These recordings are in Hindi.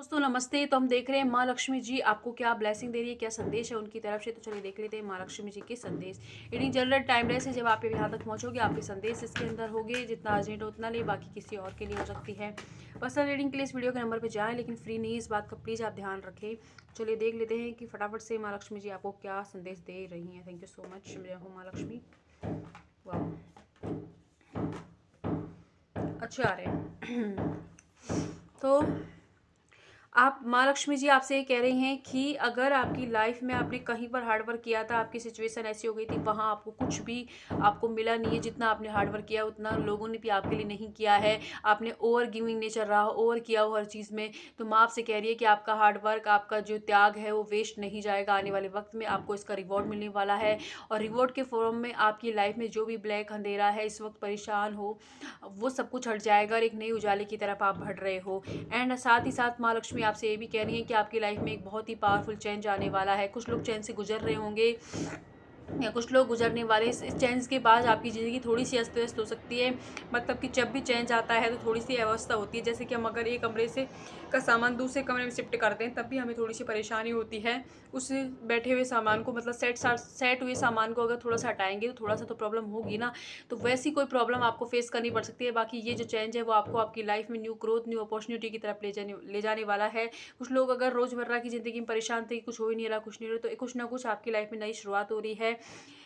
दोस्तों नमस्ते। तो हम देख रहे हैं माँ लक्ष्मी जी आपको क्या ब्लेसिंग दे रही है, क्या संदेश है उनकी तरफ से। तो चलिए देख लेते हैं माँ लक्ष्मी जी के संदेश। रीडिंग जनरल टाइमलेस है। जब आप यहाँ तक पहुँचोगे आपके संदेश इसके अंदर होंगे। जितना अर्जेंट हो उतना ले, बाकी किसी और के लिए हो सकती है। पर्सनल रीडिंग के लिए इस वीडियो के नंबर पर जाएँ, लेकिन फ्री नहीं, इस बात का प्लीज़ आप ध्यान रखें। चलिए देख लेते हैं कि फटाफट से माँ लक्ष्मी जी आपको क्या संदेश दे रही हैं। Thank you so much. जय हो माँ लक्ष्मी। वाह, अच्छे आ रहे हैं। तो आप माँ लक्ष्मी जी आपसे ये कह रही हैं कि अगर आपकी लाइफ में आपने कहीं पर हार्ड वर्क किया था, आपकी सिचुएशन ऐसी हो गई थी, वहाँ आपको कुछ भी आपको मिला नहीं है, जितना आपने हार्ड वर्क किया उतना लोगों ने भी आपके लिए नहीं किया है, आपने ओवर गिविंग नेचर रहा, ओवर किया हो हर चीज़ में, तो माँ आपसे कह रही है कि आपका हार्ड वर्क, आपका जो त्याग है वो वेस्ट नहीं जाएगा। आने वाले वक्त में आपको इसका रिवॉर्ड मिलने वाला है, और रिवॉर्ड के फॉर्म में आपकी लाइफ में जो भी ब्लैक अंधेरा है, इस वक्त परेशान हो, वो सब कुछ हट जाएगा और एक नई उजाले की तरफ आप बढ़ रहे हो। एंड साथ ही साथ माँ लक्ष्मी आपसे ये भी कह रही है कि आपकी लाइफ में एक बहुत ही पावरफुल चेंज आने वाला है। कुछ लोग चैन से गुजर रहे होंगे, या कुछ लोग गुजरने वाले। इस चेंज के बाद आपकी ज़िंदगी थोड़ी सी अस्त व्यस्त हो सकती है। मतलब कि जब भी चेंज आता है तो थोड़ी सी अवस्था होती है। जैसे कि हम अगर एक कमरे से का सामान दूसरे कमरे में शिफ्ट करते हैं, तब भी हमें थोड़ी सी परेशानी होती है। उस बैठे हुए सामान को, मतलब सेट हुए सामान को अगर थोड़ा सा हटाएंगे तो थोड़ा सा तो प्रॉब्लम होगी ना। तो वैसी कोई प्रॉब्लम आपको फेस करनी पड़ सकती है। बाकी ये जो चेंज है वो आपको आपकी लाइफ में न्यू ग्रोथ, न्यू अपॉर्चुनिटी की तरफ ले जाने वाला है। कुछ लोग अगर रोज़मर्रा की ज़िंदगी में परेशान थे, कुछ हो ही नहीं रहा, कुछ नहीं हो रहा, तो कुछ ना कुछ आपकी लाइफ में नई शुरुआत हो रही है।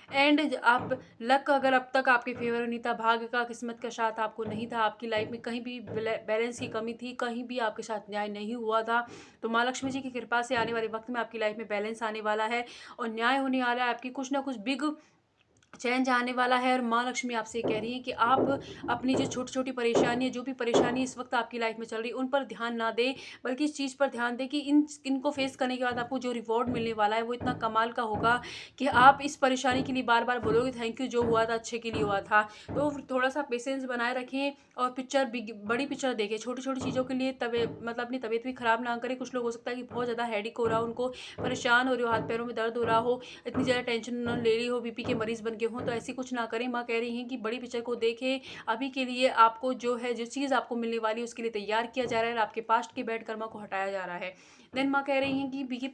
एंड आप लक अगर अब तक आपके फेवर नहीं था, भाग्य का, किस्मत का साथ आपको नहीं था, आपकी लाइफ में कहीं भी बैलेंस की कमी थी, कहीं भी आपके साथ न्याय नहीं हुआ था, तो माँ लक्ष्मी जी की कृपा से आने वाले वक्त में आपकी लाइफ में बैलेंस आने वाला है और न्याय होने वाला है। आपकी कुछ ना कुछ बिग चेंज आने वाला है। और माँ लक्ष्मी आपसे कह रही है कि आप अपनी जो छोटी छोटी परेशानी है, जो भी परेशानी इस वक्त आपकी लाइफ में चल रही है, उन पर ध्यान ना दें, बल्कि इस चीज़ पर ध्यान दें कि इनको फेस करने के बाद आपको जो रिवॉर्ड मिलने वाला है वो इतना कमाल का होगा कि आप इस परेशानी के लिए बार बार बोलोगे थैंक यू, जो हुआ था अच्छे के लिए हुआ था। तो थोड़ा सा पेशेंस बनाए रखें और बड़ी पिक्चर देखें। छोटी छोटी चीज़ों के लिए मतलब अपनी तबीयत भी खराब ना करें। कुछ लोग हो सकता है कि बहुत ज़्यादा हेडिक हो रहा हो, उनको परेशान हो रहे हो, हाथ पैरों में दर्द हो रहा हो, इतनी ज़्यादा टेंशन न ले ली हो, बीपी के मरीज़ बन के हों, तो ऐसी कुछ ना करें। माँ कह रही हैं कि बड़ी पिक्चर को देखें। अभी के लिए आपको जो है, जो चीज़ आपको मिलने वाली है उसके लिए तैयार किया जा रहा है और आपके पास्ट के बैड कर्मा को हटाया जा रहा है। देन माँ कह रही हैं कि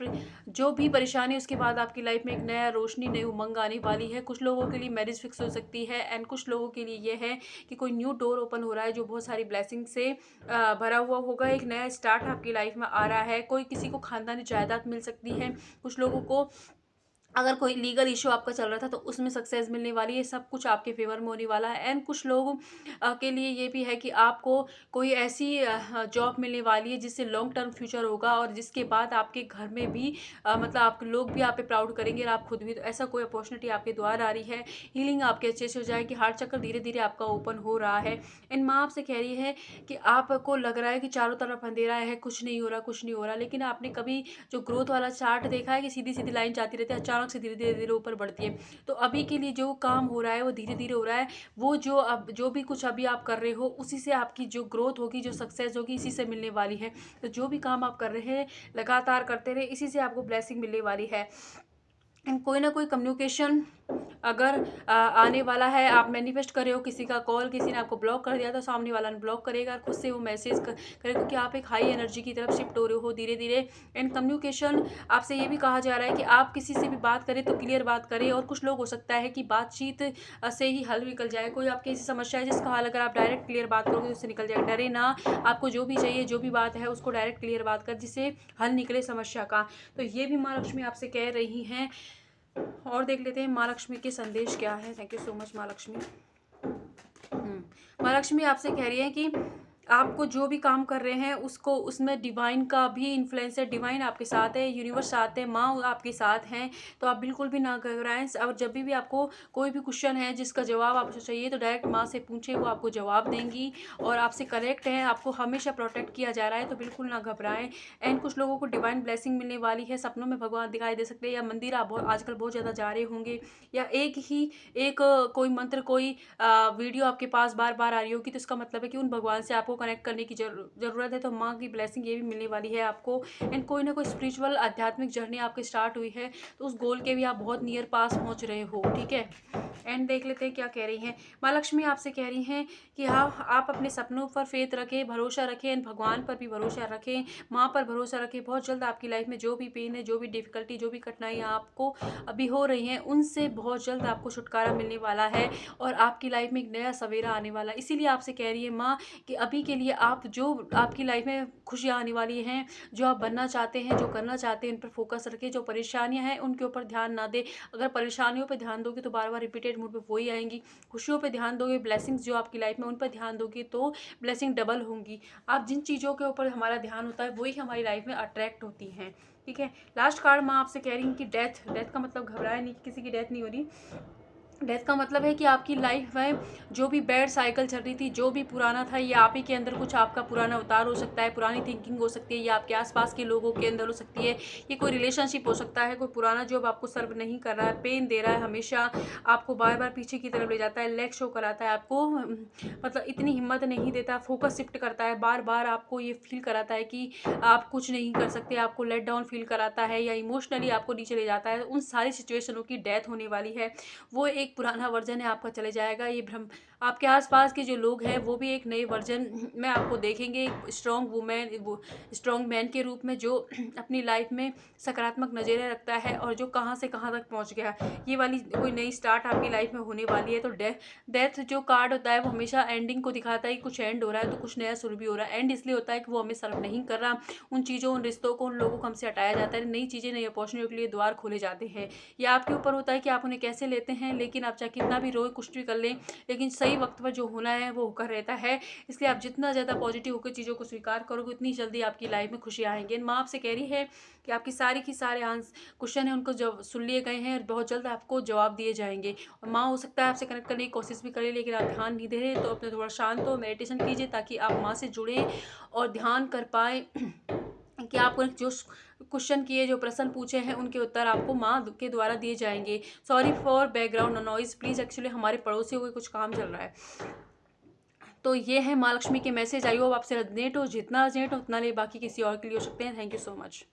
जो भी परेशानी उसके बाद आपकी लाइफ में एक नया रोशनी, नई उमंग आने वाली है। कुछ लोगों के लिए मैरिज फिक्स हो सकती है, एंड कुछ लोगों के लिए ये है कि कोई न्यू डोर ओपन हो रहा है जो बहुत सारी ब्लेसिंग से भरा हुआ होगा। एक नया स्टार्ट आपकी लाइफ में आ रहा है। कोई किसी को खानदानी जायदाद मिल सकती है। कुछ लोगों को अगर कोई लीगल इशू आपका चल रहा था तो उसमें सक्सेस मिलने वाली है। सब कुछ आपके फेवर में होने वाला है। एंड कुछ लोग के लिए ये भी है कि आपको कोई ऐसी जॉब मिलने वाली है जिससे लॉन्ग टर्म फ्यूचर होगा और जिसके बाद आपके घर में भी मतलब आपके लोग भी आप पे प्राउड करेंगे और आप खुद भी। तो ऐसा कोई अपॉर्चुनिटी आपके द्वार आ रही है। हीलिंग आपके अच्छे से हो जाएगी। हार्ट चक्र धीरे धीरे आपका ओपन हो रहा है। एंड माँ आपसे कह रही है कि आपको लग रहा है कि चारों तरफ अंधेरा है, कुछ नहीं हो रहा, कुछ नहीं हो रहा, लेकिन आपने कभी जो ग्रोथ वाला चार्ट देखा है कि सीधी सीधी लाइन जाती रहती है, अचानक से धीरे धीरे धीरे ऊपर बढ़ती है। तो अभी के लिए जो काम हो रहा है वो धीरे धीरे हो रहा है। वो जो भी कुछ अभी आप कर रहे हो उसी से आपकी जो ग्रोथ होगी, जो सक्सेस होगी, इसी से मिलने वाली है। तो जो भी काम आप कर रहे हैं लगातार करते रहे, इसी से आपको ब्लेसिंग मिलने वाली है। एंड कोई ना कोई कम्युनिकेशन अगर आने वाला है, आप मैनिफेस्ट कर रहे हो, किसी का कॉल, किसी ने आपको ब्लॉक कर दिया तो सामने वाला ब्लॉक करेगा और खुद से वो मैसेज करेगा, क्योंकि आप एक हाई एनर्जी की तरफ शिफ्ट हो रहे हो धीरे धीरे। एंड कम्युनिकेशन आपसे ये भी कहा जा रहा है कि आप किसी से भी बात करें तो क्लियर बात करें। और कुछ लोग हो सकता है कि बातचीत से ही हल निकल जाए। कोई आपकी ऐसी समस्या है जिसका हल अगर आप डायरेक्ट क्लियर बात करोगे तो उससे निकल जाएगा। डरे ना, आपको जो भी चाहिए, जो भी बात है उसको डायरेक्ट क्लियर बात कर, जिससे हल निकले समस्या का। तो ये भी माँ लक्ष्मी आपसे कह रही हैं। और देख लेते हैं माँ लक्ष्मी के संदेश क्या है। थैंक यू सो मच माँ लक्ष्मी। माँ लक्ष्मी आपसे कह रही है कि आपको जो भी काम कर रहे हैं उसको, उसमें डिवाइन का भी इन्फ्लुएंस है। डिवाइन आपके साथ है, यूनिवर्स साथ है, माँ आपके साथ हैं। तो आप बिल्कुल भी ना घबराएं। और जब भी आपको कोई भी क्वेश्चन है जिसका जवाब आपको चाहिए तो डायरेक्ट माँ से पूछें, वो आपको जवाब देंगी और आपसे करेक्ट है। आपको हमेशा प्रोटेक्ट किया जा रहा है, तो बिल्कुल ना घबराएं। एंड कुछ लोगों को डिवाइन ब्लेसिंग मिलने वाली है। सपनों में भगवान दिखाई दे सकते हैं, या मंदिर आप आजकल बहुत ज़्यादा जा रहे होंगे, या एक कोई मंत्र, कोई वीडियो आपके पास बार बार आ रही होगी, तो इसका मतलब है कि उन भगवान से आपको आपको कनेक्ट करने की ज़रूरत है, तो माँ की ब्लेसिंग ये भी मिलने वाली है आपको। एंड कोई ना कोई स्पिरिचुअल आध्यात्मिक जर्नी आपकी स्टार्ट हुई है, तो उस गोल के भी आप बहुत नियर पास पहुँच रहे हो, ठीक है। एंड देख लेते हैं क्या कह रही हैं माँ लक्ष्मी। आपसे कह रही हैं कि हाँ, आप अपने सपनों पर फेथ रखें, भरोसा रखें, एंड भगवान पर भी भरोसा रखें, माँ पर भरोसा रखें। बहुत जल्द आपकी लाइफ में जो भी पेन है, जो भी डिफिकल्टी, जो भी कठिनाइयाँ आपको अभी हो रही हैं, उनसे बहुत जल्द आपको छुटकारा मिलने वाला है और आपकी लाइफ में एक नया सवेरा आने वाला है। इसीलिए आपसे कह रही है माँ कि अभी के लिए आप जो आपकी लाइफ में खुशियाँ आने वाली हैं, जो आप बनना चाहते हैं, जो करना चाहते हैं, उन पर फोकस रखें। जो परेशानियाँ हैं उनके ऊपर ध्यान ना दें। अगर परेशानियों पर ध्यान दोगे तो बार बार रिपीटेड मूड पे वही आएंगी। खुशियों पे ध्यान दोगे, ब्लेसिंग्स जो आपकी लाइफ में उन पर ध्यान दोगे तो ब्लेसिंग डबल होंगी। आप जिन चीज़ों के ऊपर हमारा ध्यान होता है वही हमारी लाइफ में अट्रैक्ट होती हैं, ठीक है। लास्ट कार्ड माँ आपसे कह रही हैं कि डेथ का मतलब घबराए नहीं, किसी की डेथ नहीं हो रही। डेथ का मतलब है कि आपकी लाइफ में जो भी बैड साइकिल चल रही थी, जो भी पुराना था, ये आप ही के अंदर कुछ आपका पुराना अवतार हो सकता है, पुरानी थिंकिंग हो सकती है, ये आपके आसपास के लोगों के अंदर हो सकती है, ये कोई रिलेशनशिप हो सकता है, कोई पुराना जो अब आपको सर्व नहीं कर रहा है, पेन दे रहा है, हमेशा आपको बार बार पीछे की तरफ ले जाता है, लेग शो कराता है आपको, मतलब इतनी हिम्मत नहीं देता, फोकस शिफ्ट करता है, बार बार आपको ये फील कराता है कि आप कुछ नहीं कर सकते, आपको लेट डाउन फील कराता है या इमोशनली आपको नीचे ले जाता है। उन सारी सिचुएशनों की डेथ होने वाली है। वो एक पुराना वर्जन है आपका चले जाएगा। ये भ्रम आपके आसपास के जो लोग हैं वो भी एक नए वर्जन में आपको देखेंगे, स्ट्रॉन्ग वुमेन, वो स्ट्रॉन्ग मैन के रूप में जो अपनी लाइफ में सकारात्मक नज़रिया रखता है और जो कहाँ से कहाँ तक पहुँच गया। ये वाली कोई नई स्टार्ट आपकी लाइफ में होने वाली है। तो डेथ जो कार्ड होता है वो हमेशा एंडिंग को दिखाता है कि कुछ एंड हो रहा है तो कुछ नया शुरू भी हो रहा है। एंड इसलिए होता है कि वो हमें सर्व नहीं कर रहा, उन चीज़ों, उन रिश्तों को, उन लोगों को हमसे हटाया जाता है, नई चीज़ें, नई अपॉर्चुनिटी के लिए द्वार खोले जाते हैं। ये आपके ऊपर होता है कि आप उन्हें कैसे लेते हैं। लेकिन आप चाहे कितना भी रोए, कुछ भी कर लें, लेकिन सही वक्त पर जो होना है वो होकर रहता है। इसलिए आप जितना ज़्यादा पॉजिटिव होकर चीज़ों को स्वीकार करोगे उतनी जल्दी आपकी लाइफ में खुशी आएंगी। माँ आपसे कह रही है कि आपकी सारी की सारे क्वेश्चन हैं उनको जब सुन लिए गए हैं और बहुत जल्द आपको जवाब दिए जाएंगे। और माँ हो सकता है आपसे कनेक्ट करने की कोशिश भी करें, लेकिन आप ध्यान नहीं दे रहे, तो अपने थोड़ा शांत हो, मेडिटेशन कीजिए ताकि आप माँ से जुड़ें और ध्यान कर पाए कि आपको जो क्वेश्चन किए, जो प्रश्न पूछे हैं, उनके उत्तर आपको माँ के द्वारा दिए जाएंगे। Sorry for background noise please, actually हमारे पड़ोसियों को कुछ काम चल रहा है। तो ये है माँ लक्ष्मी के मैसेज। आई होप आपसे रेजोनेट हो, जितना रेजोनेट हो उतना ले, बाकी किसी और के लिए हो सकते हैं। Thank you so much.